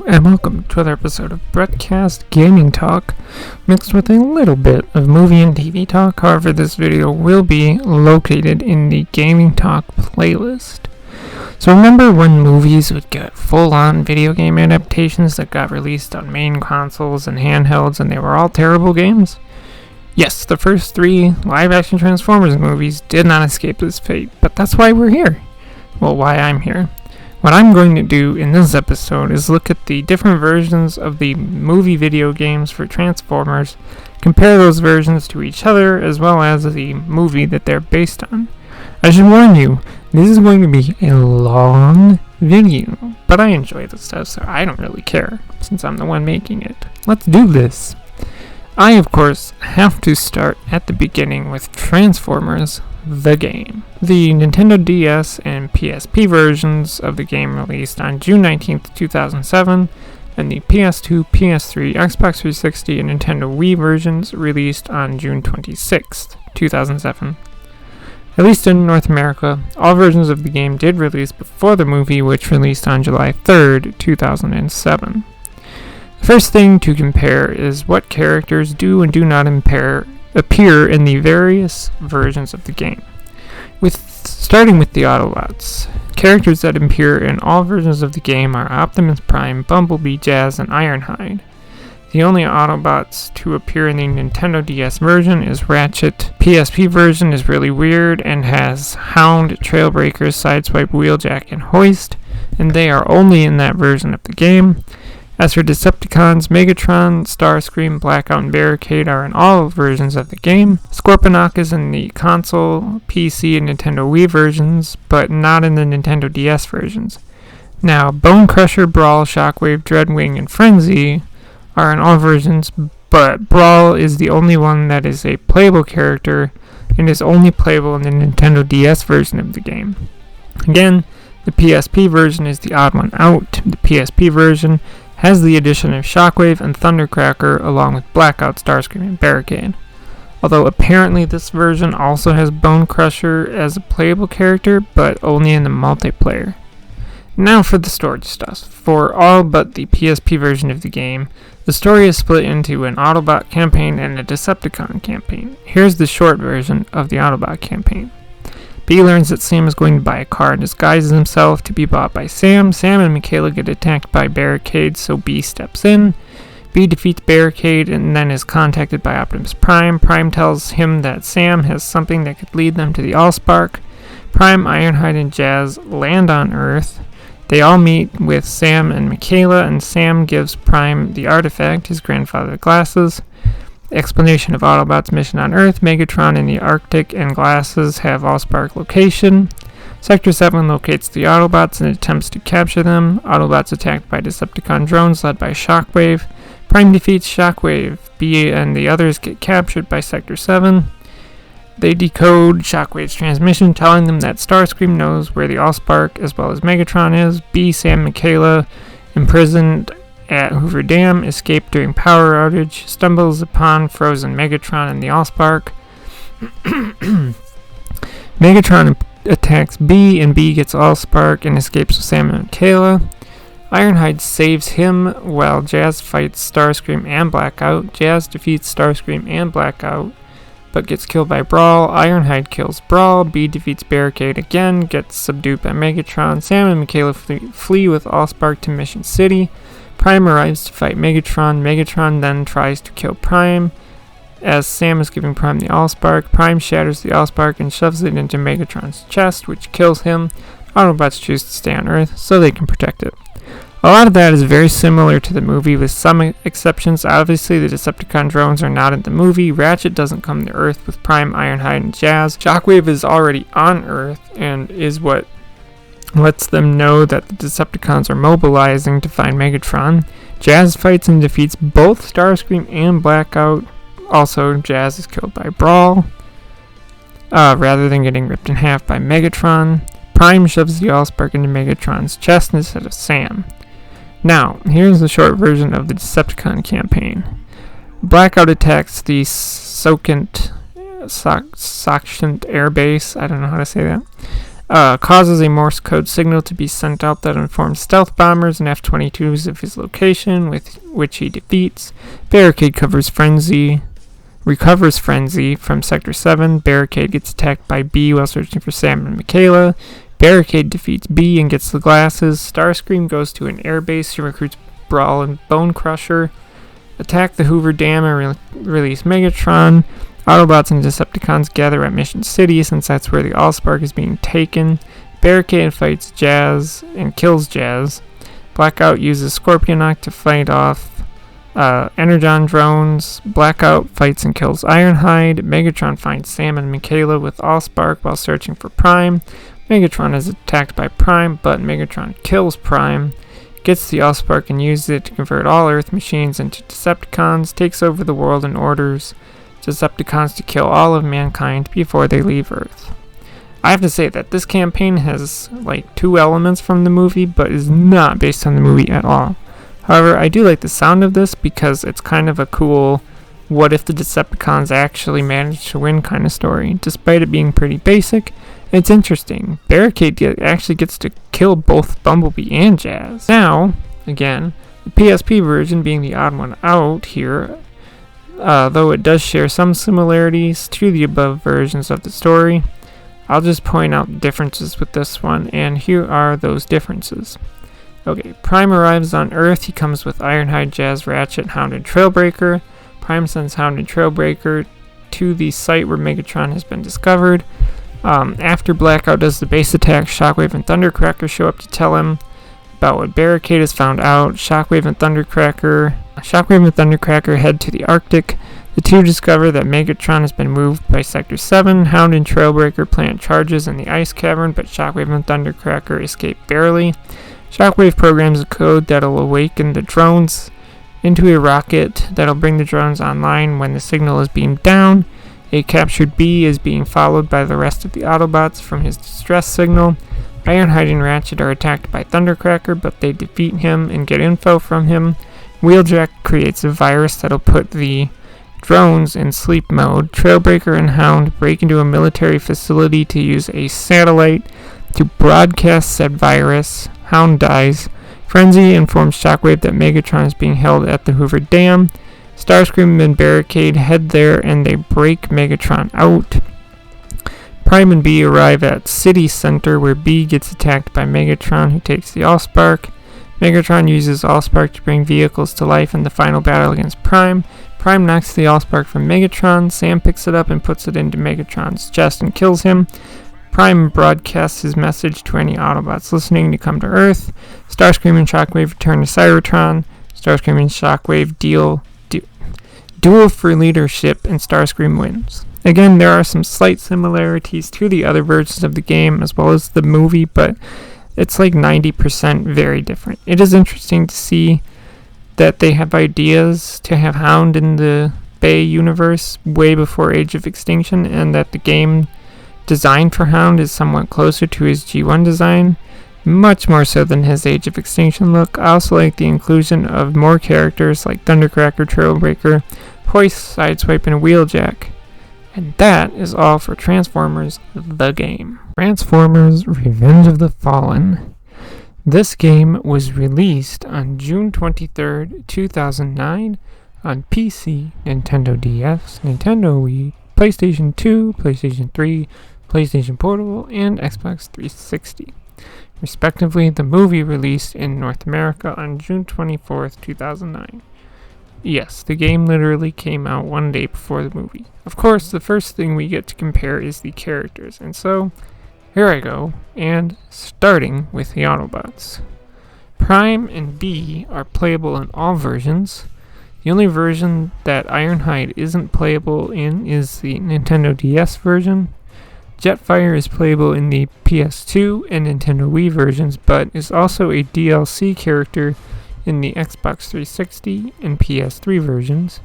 and welcome to another episode of Broadcast Gaming Talk, mixed with a little bit of movie and TV talk. However, this video will be located in the Gaming Talk playlist. So remember when movies would get full-on video game adaptations that got released on main consoles and handhelds, and they were all terrible games? Yes, the first 3 live-action Transformers movies did not escape this fate, but that's why we're here. Well, why I'm here. What I'm going to do in this episode is look at the different versions of the movie video games for Transformers, compare those versions to each other, as well as the movie that they're based on. I should warn you, this is going to be a long video, but I enjoy this stuff, so I don't really care, since I'm the one making it. Let's do this. I, of course, have to start at the beginning with Transformers the game. The Nintendo DS and PSP versions of the game released on June 19th, 2007, and the PS2, PS3, Xbox 360, and Nintendo Wii versions released on June 26th, 2007. At least in North America, all versions of the game did release before the movie, which released on July 3rd, 2007. The first thing to compare is what characters do and do not appear in the various versions of the game. Starting with the Autobots. Characters that appear in all versions of the game are Optimus Prime, Bumblebee, Jazz, and Ironhide. The only Autobots to appear in the Nintendo DS version is Ratchet. PSP version is really weird and has Hound, Trailbreaker, Sideswipe, Wheeljack, and Hoist, and they are only in that version of the game. As for Decepticons, Megatron, Starscream, Blackout, and Barricade are in all versions of the game. Scorponok is in the console, PC, and Nintendo Wii versions, but not in the Nintendo DS versions. Now, Bone Crusher, Brawl, Shockwave, Dreadwing, and Frenzy are in all versions, but Brawl is the only one that is a playable character and is only playable in the Nintendo DS version of the game. Again, the PSP version is the odd one out. The PSP version has the addition of Shockwave and Thundercracker along with Blackout, Starscream, and Barricade. Although apparently this version also has Bone Crusher as a playable character, but only in the multiplayer. Now for the story stuff. For all but the PSP version of the game, the story is split into an Autobot campaign and a Decepticon campaign. Here's the short version of the Autobot campaign. B learns that Sam is going to buy a car and disguises himself to be bought by Sam. Sam and Michaela get attacked by Barricade, so B steps in. B defeats Barricade and then is contacted by Optimus Prime. Prime tells him that Sam has something that could lead them to the Allspark. Prime, Ironhide, and Jazz land on Earth. They all meet with Sam and Michaela, and Sam gives Prime the artifact, his grandfather's glasses. Explanation of Autobots' mission on Earth. Megatron in the Arctic and glasses have Allspark location. Sector 7 locates the Autobots and attempts to capture them. Autobots attacked by Decepticon drones led by Shockwave. Prime defeats Shockwave. B and the others get captured by Sector 7. They decode Shockwave's transmission, telling them that Starscream knows where the Allspark as well as Megatron is. B, Sam, Michaela, imprisoned at Hoover Dam, escape during power outage, stumbles upon frozen Megatron and the Allspark. Megatron attacks B, and B gets Allspark and escapes with Sam and Michaela. Ironhide saves him while Jazz fights Starscream and Blackout. Jazz defeats Starscream and Blackout, but gets killed by Brawl. Ironhide kills Brawl. B defeats Barricade again, gets subdued by Megatron. Sam and Michaela flee with Allspark to Mission City. Prime arrives to fight Megatron. Megatron then tries to kill Prime. As Sam is giving Prime the Allspark, Prime shatters the Allspark and shoves it into Megatron's chest, which kills him. Autobots choose to stay on Earth so they can protect it. A lot of that is very similar to the movie with some exceptions. Obviously, the Decepticon drones are not in the movie. Ratchet doesn't come to Earth with Prime, Ironhide, and Jazz. Shockwave is already on Earth and is what lets them know that the Decepticons are mobilizing to find Megatron. Jazz fights and defeats both Starscream and Blackout. Also, Jazz is killed by Brawl, rather than getting ripped in half by Megatron. Prime shoves the Allspark into Megatron's chest instead of Sam. Now, here's the short version of the Decepticon campaign. Blackout attacks the Sochent Air Base. I don't know how to say that. causes a Morse code signal to be sent out that informs stealth bombers and F-22s of his location, with which he defeats. Barricade recovers Frenzy from Sector 7. Barricade gets attacked by B while searching for Sam and Michaela. Barricade defeats B and gets the glasses. Starscream goes to an airbase. She recruits Brawl and Bone Crusher. Attack the Hoover Dam and release Megatron. Autobots and Decepticons gather at Mission City since that's where the Allspark is being taken. Barricade fights Jazz and kills Jazz. Blackout uses Scorpionock to fight off Energon drones. Blackout fights and kills Ironhide. Megatron finds Sam and Michaela with Allspark while searching for Prime. Megatron is attacked by Prime, but Megatron kills Prime. Gets the Allspark and uses it to convert all Earth machines into Decepticons. Takes over the world and orders Decepticons to kill all of mankind before they leave Earth. I have to say that this campaign has like 2 elements from the movie, but is not based on the movie at all. However, I do like the sound of this because it's kind of a cool what if the Decepticons actually managed to win kind of story. Despite it being pretty basic, it's interesting. Barricade actually gets to kill both Bumblebee and Jazz. Now, again, the PSP version being the odd one out here, though it does share some similarities to the above versions of the story, I'll just point out differences with this one, and here are those differences. Okay, Prime arrives on Earth. He comes with Ironhide, Jazz, Ratchet, Hound, and Trailbreaker. Prime sends Hound and Trailbreaker to the site where Megatron has been discovered. After Blackout does the base attack, Shockwave and Thundercracker show up to tell him about what Barricade has found out. Shockwave and Thundercracker head to the Arctic. The two discover that Megatron has been moved by Sector 7. Hound and Trailbreaker plant charges in the ice cavern, but Shockwave and Thundercracker escape barely. Shockwave programs a code that'll awaken the drones into a rocket that'll bring the drones online when the signal is beamed down. A captured B is being followed by the rest of the Autobots from his distress signal. Ironhide and Ratchet are attacked by Thundercracker, but they defeat him and get info from him. Wheeljack creates a virus that'll put the drones in sleep mode. Trailbreaker and Hound break into a military facility to use a satellite to broadcast said virus. Hound dies. Frenzy informs Shockwave that Megatron is being held at the Hoover Dam. Starscream and Barricade head there and they break Megatron out. Prime and B arrive at City Center where B gets attacked by Megatron, who takes the Allspark. Megatron uses Allspark to bring vehicles to life in the final battle against Prime. Prime knocks the Allspark from Megatron. Sam picks it up and puts it into Megatron's chest and kills him. Prime broadcasts his message to any Autobots listening to come to Earth. Starscream and Shockwave return to Cybertron. Starscream and Shockwave duel for leadership, and Starscream wins. Again, there are some slight similarities to the other versions of the game as well as the movie, but it's like 90% very different. It is interesting to see that they have ideas to have Hound in the Bay universe way before Age of Extinction, and that the game design for Hound is somewhat closer to his G1 design, much more so than his Age of Extinction look. I also like the inclusion of more characters like Thundercracker, Trailbreaker, Hoist, Sideswipe, and Wheeljack. And that is all for Transformers the game. Transformers Revenge of the Fallen. This game was released on June 23rd, 2009 on PC, Nintendo DS, Nintendo Wii, PlayStation 2, PlayStation 3, PlayStation Portable, and Xbox 360. Respectively, the movie released in North America on June 24th, 2009. Yes, the game literally came out one day before the movie. Of course, the first thing we get to compare is the characters, and so, here I go, and starting with the Autobots. Prime and B are playable in all versions. The only version that Ironhide isn't playable in is the Nintendo DS version. Jetfire is playable in the PS2 and Nintendo Wii versions, but is also a DLC character in the Xbox 360 and PS3 versions.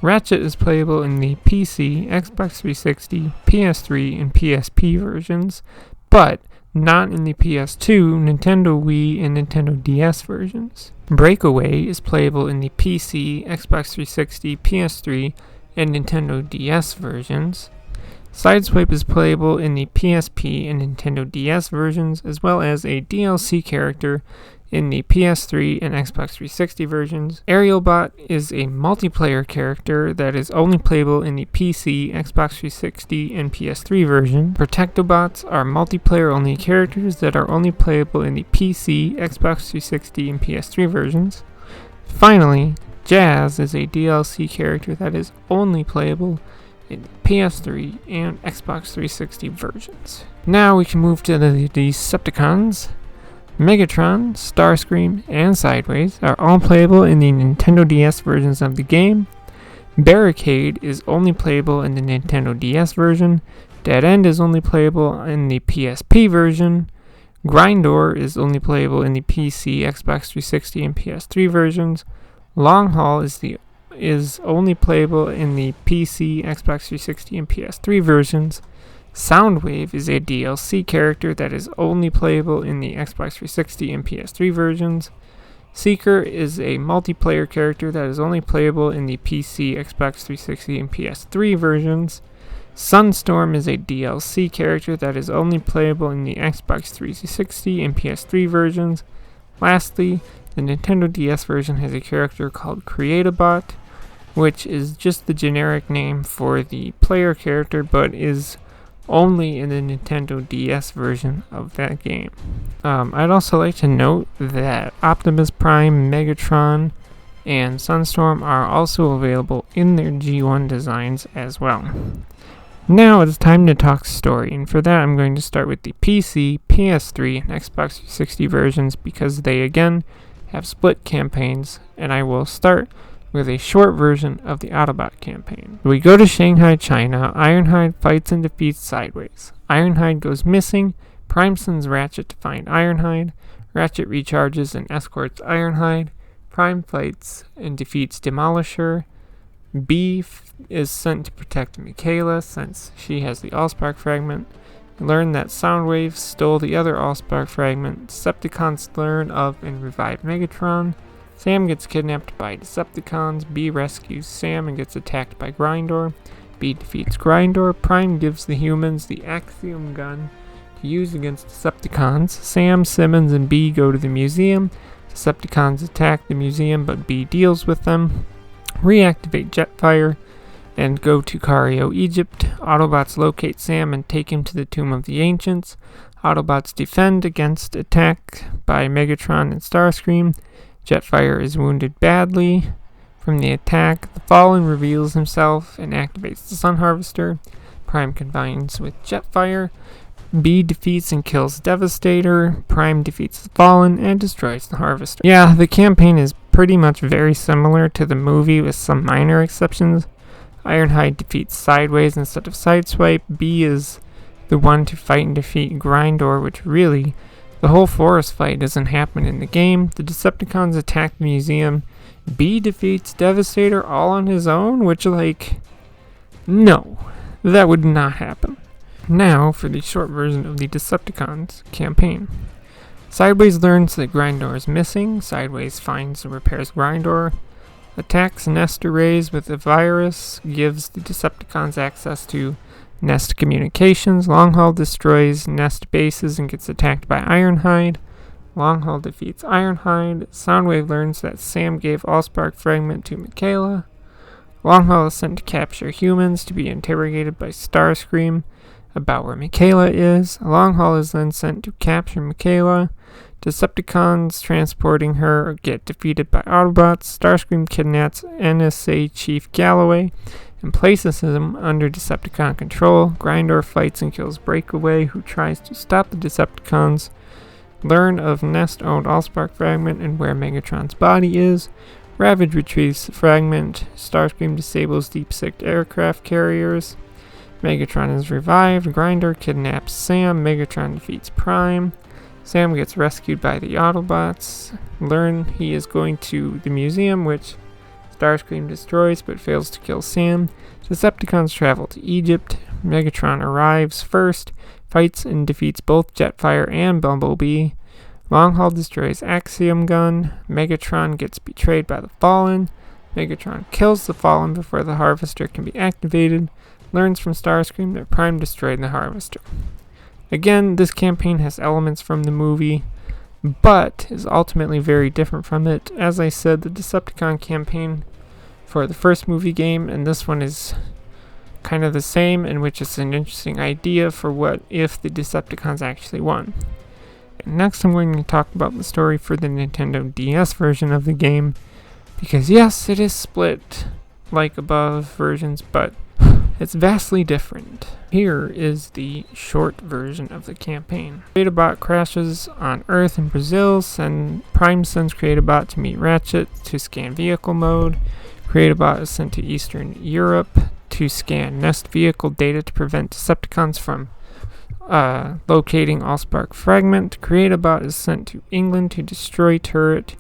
Ratchet is playable in the PC, Xbox 360, PS3, and PSP versions, but not in the PS2, Nintendo Wii, and Nintendo DS versions. Breakaway is playable in the PC, Xbox 360, PS3, and Nintendo DS versions. Sideswipe is playable in the PSP and Nintendo DS versions, as well as a DLC character in the PS3 and Xbox 360 versions. AerialBot is a multiplayer character that is only playable in the PC, Xbox 360, and PS3 version. Protectobots are multiplayer-only characters that are only playable in the PC, Xbox 360, and PS3 versions. Finally, Jazz is a DLC character that is only playable in the PS3 and Xbox 360 versions. Now we can move to the Decepticons. Megatron, Starscream, and Sideways are all playable in the Nintendo DS versions of the game. Barricade is only playable in the Nintendo DS version. Dead End is only playable in the PSP version. Grindor is only playable in the PC, Xbox 360, and PS3 versions. Long Haul is only playable in the PC, Xbox 360, and PS3 versions. Soundwave is a DLC character that is only playable in the Xbox 360 and PS3 versions. Seeker is a multiplayer character that is only playable in the PC, Xbox 360, and PS3 versions. Sunstorm is a DLC character that is only playable in the Xbox 360 and PS3 versions. Lastly, the Nintendo DS version has a character called Creatabot, which is just the generic name for the player character, but is only in the Nintendo DS version of that game. I'd also like to note that Optimus Prime, Megatron, and Sunstorm are also available in their G1 designs as well. Now it's time to talk story, and for that I'm going to start with the PC, PS3, and Xbox 360 versions because they again have split campaigns, and I will start with a short version of the Autobot campaign. We go to Shanghai, China. Ironhide fights and defeats Sideways. Ironhide goes missing. Prime sends Ratchet to find Ironhide. Ratchet recharges and escorts Ironhide. Prime fights and defeats Demolisher. B is sent to protect Michaela since she has the Allspark fragment. We learn that Soundwave stole the other Allspark fragment. Decepticons learn of and revive Megatron. Sam gets kidnapped by Decepticons. B rescues Sam and gets attacked by Grindor. B defeats Grindor. Prime gives the humans the Axiom gun to use against Decepticons. Sam, Simmons, and B go to the museum. Decepticons attack the museum, but B deals with them. Reactivate Jetfire and go to Cairo, Egypt. Autobots locate Sam and take him to the Tomb of the Ancients. Autobots defend against attack by Megatron and Starscream. Jetfire is wounded badly from the attack. The Fallen reveals himself and activates the Sun Harvester. Prime combines with Jetfire. B defeats and kills Devastator. Prime defeats the Fallen and destroys the Harvester. Yeah, the campaign is pretty much very similar to the movie with some minor exceptions. Ironhide defeats Sideways instead of Sideswipe. B is the one to fight and defeat Grindor, which really, the whole forest fight doesn't happen in the game. The Decepticons attack the museum. B defeats Devastator all on his own, which, no, that would not happen. Now for the short version of the Decepticons campaign. Sideways learns that Grindor is missing. Sideways finds and repairs Grindor. Attacks Nest arrays with a virus. Gives the Decepticons access to Nest communications. Longhaul destroys Nest bases and gets attacked by Ironhide. Longhaul defeats Ironhide. Soundwave learns that Sam gave Allspark fragment to Michaela. Longhaul is sent to capture humans to be interrogated by Starscream about where Michaela is. Longhaul is then sent to capture Michaela. Decepticons transporting her get defeated by Autobots. Starscream kidnaps NSA Chief Galloway and places him under Decepticon control. Grindor fights and kills Breakaway, who tries to stop the Decepticons. Learn of Nest-owned Allspark fragment and where Megatron's body is. Ravage retrieves the fragment. Starscream disables deep-sicked aircraft carriers. Megatron is revived. Grindor kidnaps Sam. Megatron defeats Prime. Sam gets rescued by the Autobots. Learn he is going to the museum, which Starscream destroys but fails to kill Sam. Decepticons travel to Egypt. Megatron arrives first, fights and defeats both Jetfire and Bumblebee. Longhaul destroys Axiom Gun. Megatron gets betrayed by the Fallen. Megatron kills the Fallen before the Harvester can be activated. learns from Starscream that Prime destroyed the Harvester. Again, this campaign has elements from the movie, but is ultimately very different from it. As I said, the Decepticon campaign for the first movie game, and this one is kind of the same, in which it's an interesting idea for what if the Decepticons actually won. And next I'm going to talk about the story for the Nintendo DS version of the game, because yes, it is split like above versions, but it's vastly different. Here is the short version of the campaign. Creatabot crashes on Earth in Brazil, Prime sends Creatabot to meet Ratchet to scan vehicle mode. Creatabot is sent to Eastern Europe to scan Nest vehicle data to prevent Decepticons from locating Allspark fragment. Creatabot is sent to England to destroy turret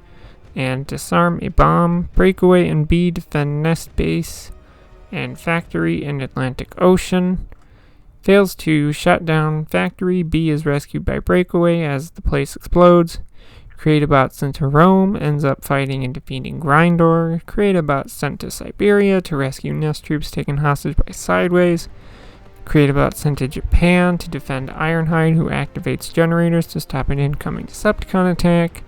and disarm a bomb. Breakaway and B defend Nest base and factory in Atlantic Ocean. Fails to shut down factory. B is rescued by Breakaway as the place explodes. Creatabot sent to Rome ends up fighting and defeating Grindor. Creatabot sent to Siberia to rescue Nest troops taken hostage by Sideways. Creatabot sent to Japan to defend Ironhide, who activates generators to stop an incoming Decepticon attack.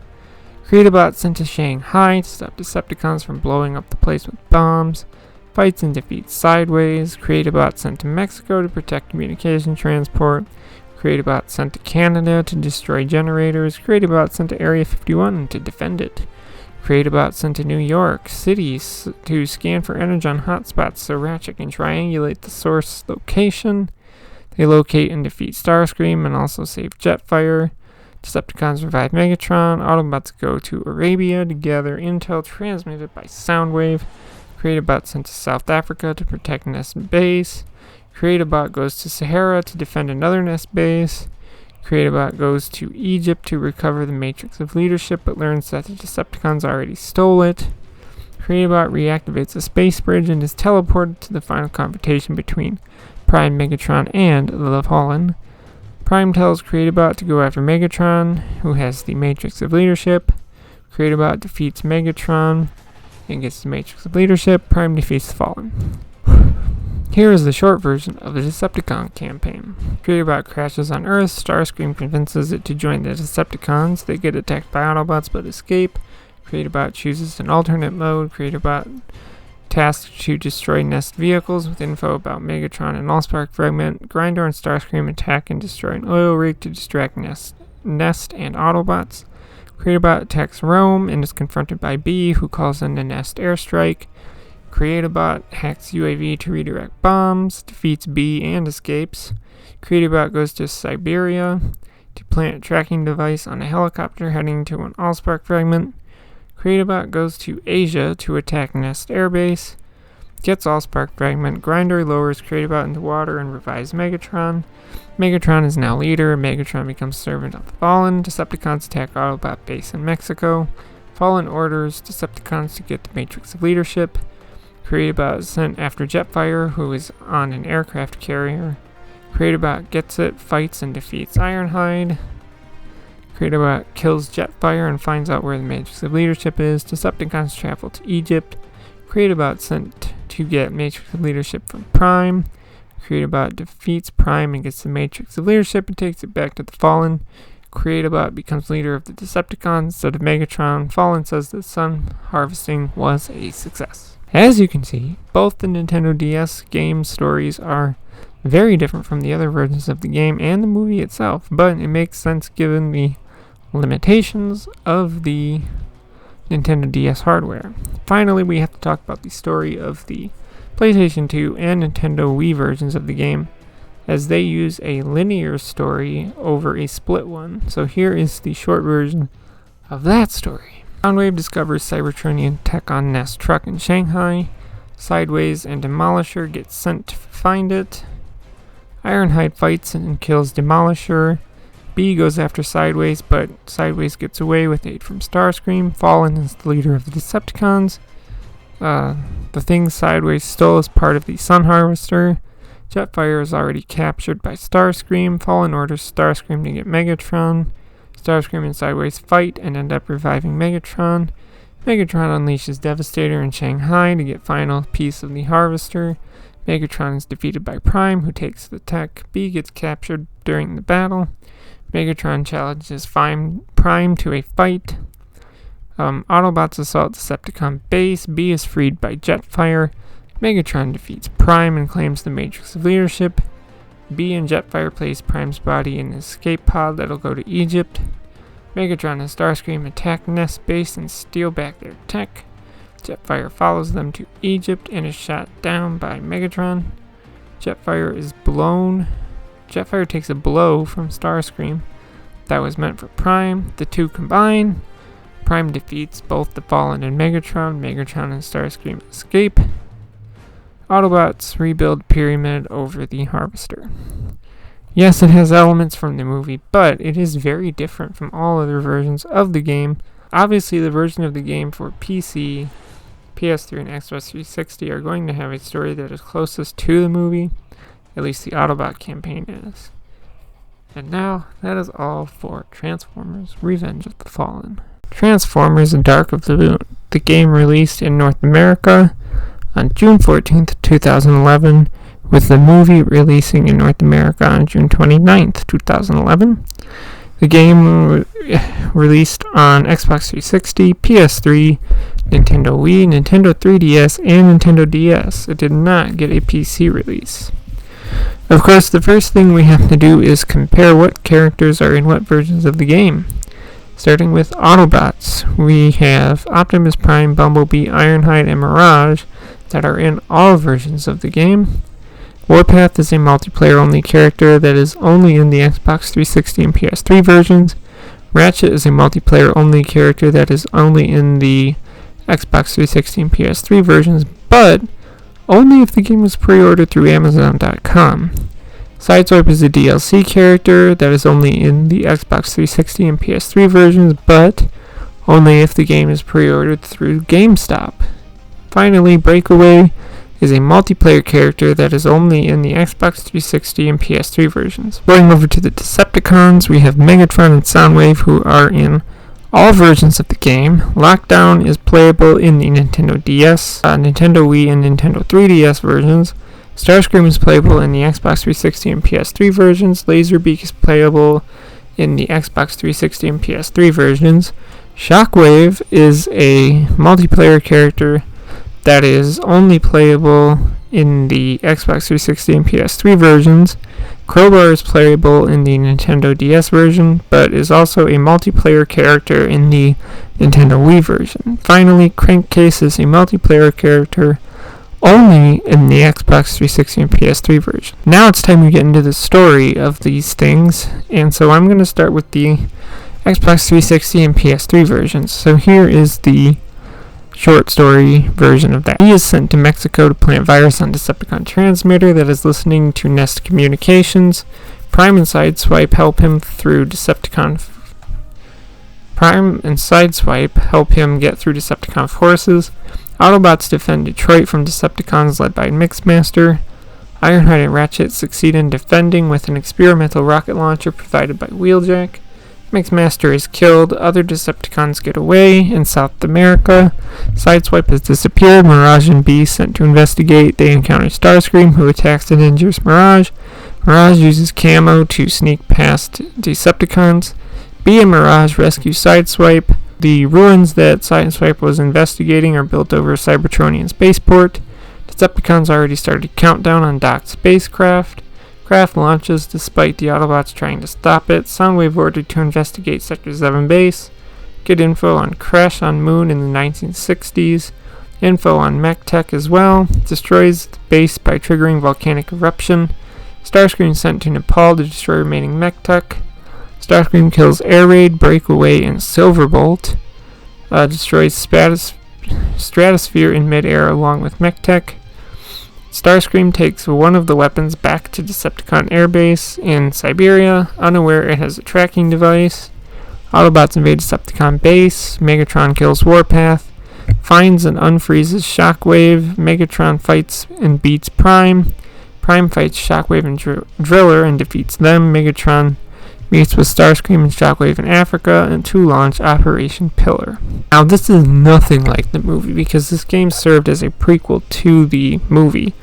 Creatabot sent to Shanghai to stop Decepticons from blowing up the place with bombs. Fights and defeats Sideways. Creatabot sent to Mexico to protect communication transport. Creatabot sent to Canada to destroy generators. Creatabot sent to Area 51 to defend it. Creatabot sent to New York City to scan for energon hotspots so Ratchet can triangulate the source location. They locate and defeat Starscream and also save Jetfire. Decepticons revive Megatron. Autobots go to Arabia to gather intel transmitted by Soundwave. Creatabot sent to South Africa to protect Nest base. Creatabot goes to Sahara to defend another Nest base. Creatabot goes to Egypt to recover the Matrix of Leadership, but learns that the Decepticons already stole it. Creatabot reactivates a space bridge and is teleported to the final confrontation between Prime, Megatron, and the Fallen. Prime tells Creatabot to go after Megatron, who has the Matrix of Leadership. Creatabot defeats Megatron and gets the Matrix of Leadership. Prime defeats the Fallen. Here is the short version of the Decepticon campaign. Creatabot crashes on Earth. Starscream convinces it to join the Decepticons. They get attacked by Autobots but escape. Creatabot chooses an alternate mode. Creatabot tasked to destroy Nest vehicles with info about Megatron and Allspark fragment. Grindor and Starscream attack and destroy an oil rig to distract Nest and Autobots. Creatabot attacks Rome and is confronted by B, who calls in the Nest airstrike. Creatabot hacks UAV to redirect bombs, defeats B and escapes. Creatabot goes to Siberia to plant a tracking device on a helicopter heading to an Allspark fragment. Creatabot goes to Asia to attack Nest airbase, gets Allspark fragment. Grindor lowers Creatabot into water and revives Megatron. Megatron is now leader. Megatron becomes servant of the Fallen. Decepticons attack Autobot base in Mexico. Fallen orders Decepticons to get the Matrix of Leadership. Creatabot is sent after Jetfire, who is on an aircraft carrier. Creatabot gets it, fights and defeats Ironhide. Creatabot kills Jetfire and finds out where the Matrix of Leadership is. Decepticons travel to Egypt. Creatabot sent to get Matrix of Leadership from Prime. Creatabot defeats Prime and gets the Matrix of Leadership and takes it back to the Fallen. Creatabot becomes leader of the Decepticons instead of Megatron. Fallen says that sun harvesting was a success. As you can see, both the Nintendo DS game stories are very different from the other versions of the game and the movie itself, but it makes sense given the limitations of the Nintendo DS hardware. Finally, we have to talk about the story of the PlayStation 2 and Nintendo Wii versions of the game, as they use a linear story over a split one. So here is the short version of that story. Soundwave discovers Cybertronian tech on Nest truck in Shanghai. Sideways and Demolisher get sent to find it. Ironhide fights and kills Demolisher. B goes after Sideways, but Sideways gets away with aid from Starscream. Fallen is the leader of the Decepticons. The thing Sideways stole is part of the Sun Harvester. Jetfire is already captured by Starscream. Fallen orders Starscream to get Megatron. Starscream and Sideways fight and end up reviving Megatron. Megatron unleashes Devastator in Shanghai to get final piece of the Harvester. Megatron is defeated by Prime, who takes the tech. B gets captured during the battle. Megatron challenges Prime to a fight. Autobots assault Decepticon base. B is freed by Jetfire. Megatron defeats Prime and claims the Matrix of Leadership. B and Jetfire place Prime's body in an escape pod that'll go to Egypt. Megatron and Starscream attack Nest base and steal back their tech. Jetfire follows them to Egypt and is shot down by Megatron. Jetfire takes a blow from Starscream that was meant for Prime. The two combine. Prime defeats both the Fallen and Megatron. Megatron and Starscream escape. Autobots rebuild Pyramid over the Harvester. Yes, it has elements from the movie, but it is very different from all other versions of the game. Obviously, the version of the game for PC, PS3, and Xbox 360 are going to have a story that is closest to the movie. At least the Autobot campaign is. And now, that is all for Transformers: Revenge of the Fallen. Transformers: Dark of the Moon. The game released in North America on June 14th, 2011, with the movie releasing in North America on June 29th, 2011. The game released on Xbox 360, PS3, Nintendo Wii, Nintendo 3DS, and Nintendo DS. It did not get a PC release. Of course, the first thing we have to do is compare what characters are in what versions of the game. Starting with Autobots, we have Optimus Prime, Bumblebee, Ironhide, and Mirage that are in all versions of the game. Warpath is a multiplayer-only character that is only in the Xbox 360 and PS3 versions. Ratchet is a multiplayer-only character that is only in the Xbox 360 and PS3 versions, but only if the game was pre-ordered through Amazon.com. Sideswipe is a DLC character that is only in the Xbox 360 and PS3 versions, but only if the game is pre-ordered through GameStop. Finally, Breakaway is a multiplayer character that is only in the Xbox 360 and PS3 versions. Going over to the Decepticons, we have Megatron and Soundwave, who are in all versions of the game. Lockdown is playable in the Nintendo DS, Nintendo Wii, and Nintendo 3DS versions. Starscream is playable in the Xbox 360 and PS3 versions. Laserbeak is playable in the Xbox 360 and PS3 versions. Shockwave is a multiplayer character that is only playable in the Xbox 360 and PS3 versions. Crowbar is playable in the Nintendo DS version, but is also a multiplayer character in the Nintendo Wii version. Finally, Crankcase is a multiplayer character only in the Xbox 360 and PS3 version. Now it's time to get into the story of these things, and so I'm going to start with the Xbox 360 and PS3 versions. So here is the short story version of that. He is sent to Mexico to plant virus on Decepticon transmitter that is listening to Nest communications. Prime and Sideswipe help him get through Decepticon forces. Autobots defend Detroit from Decepticons led by Mixmaster. Ironhide and Ratchet succeed in defending with an experimental rocket launcher provided by Wheeljack. Mixmaster is killed, other Decepticons get away in South America. Sideswipe has disappeared, Mirage and B sent to investigate. They encounter Starscream, who attacks and injures Mirage. Mirage uses camo to sneak past Decepticons. B and Mirage rescue Sideswipe. The ruins that Sideswipe was investigating are built over a Cybertronian spaceport. Decepticons already started countdown on docked spacecraft. Craft launches despite the Autobots trying to stop it. Soundwave ordered to investigate Sector 7 base. Get info on Crash on Moon in the 1960s. Info on mech tech as well. Destroys the base by triggering volcanic eruption. Starscream sent to Nepal to destroy remaining mech tech. Starscream kills Air Raid, Breakaway, and Silverbolt. Destroys Stratosphere in midair along with mech tech. Starscream takes one of the weapons back to Decepticon Airbase in Siberia, unaware it has a tracking device. Autobots invade Decepticon base. Megatron kills Warpath. Finds and unfreezes Shockwave. Megatron fights and beats Prime. Prime fights Shockwave and Driller and defeats them. Megatron meets with Starscream and Shockwave in Africa and to launch Operation Pillar. Now, this is nothing like the movie because this game served as a prequel to the movie.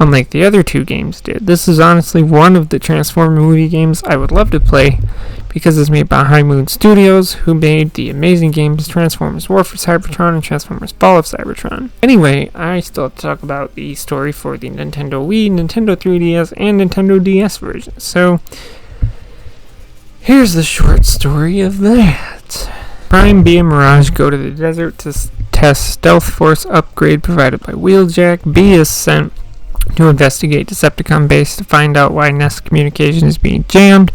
unlike the other two games did. This is honestly one of the Transformers movie games I would love to play, because it's made by High Moon Studios, who made the amazing games Transformers War for Cybertron and Transformers Fall of Cybertron. Anyway, I still have to talk about the story for the Nintendo Wii, Nintendo 3DS, and Nintendo DS versions. So, here's the short story of that. Prime, B, and Mirage go to the desert to test Stealth Force upgrade provided by Wheeljack. B is sent to investigate Decepticon base to find out why Nest communication is being jammed.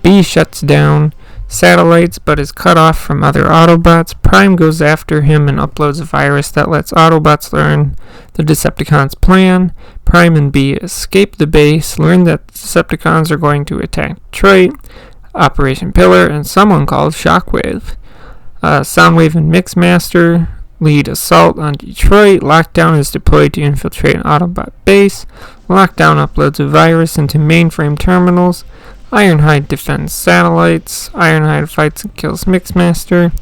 B shuts down satellites but is cut off from other Autobots. Prime goes after him and uploads a virus that lets Autobots learn the Decepticons' plan. Prime and B escape the base, learn that the Decepticons are going to attack Detroit, Operation Pillar, and someone called Shockwave. Soundwave and Mixmaster lead assault on Detroit. Lockdown is deployed to infiltrate an Autobot base. Lockdown uploads a virus into mainframe terminals. Ironhide defends satellites. Ironhide fights and kills Mixmaster.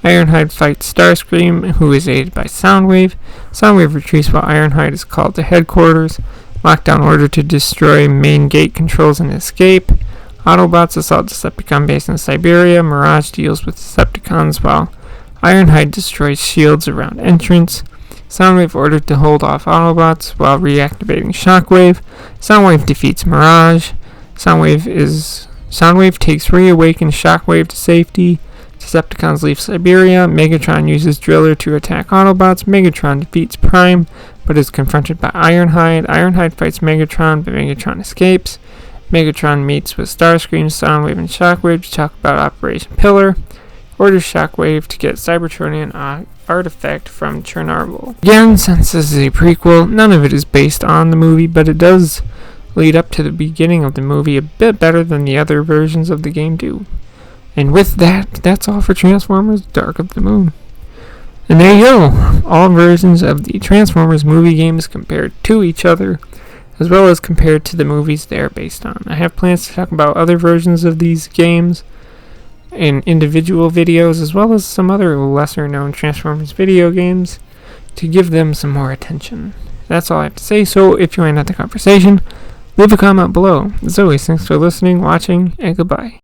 Ironhide fights Starscream, who is aided by Soundwave. Soundwave retreats while Ironhide is called to headquarters. Lockdown ordered to destroy main gate controls and escape. Autobots assault Decepticon base in Siberia. Mirage deals with Decepticons while Ironhide destroys shields around entrance. Soundwave ordered to hold off Autobots while reactivating Shockwave. Soundwave defeats Mirage. Soundwave takes reawakened Shockwave to safety. Decepticons leave Siberia. Megatron uses Driller to attack Autobots. Megatron defeats Prime, but is confronted by Ironhide. Ironhide fights Megatron, but Megatron escapes. Megatron meets with Starscream, Soundwave, and Shockwave to talk about Operation Pillar. Orders Shockwave to get Cybertronian artifact from Chernobyl. Again, since this is a prequel, none of it is based on the movie, but it does lead up to the beginning of the movie a bit better than the other versions of the game do. And with that, that's all for Transformers Dark of the Moon. And there you go, all versions of the Transformers movie games compared to each other, as well as compared to the movies they are based on. I have plans to talk about other versions of these games in individual videos, as well as some other lesser known Transformers video games, to give them some more attention. That's all I have to say, so if you want to have the conversation, leave a comment below. As always, thanks for listening, watching, and goodbye.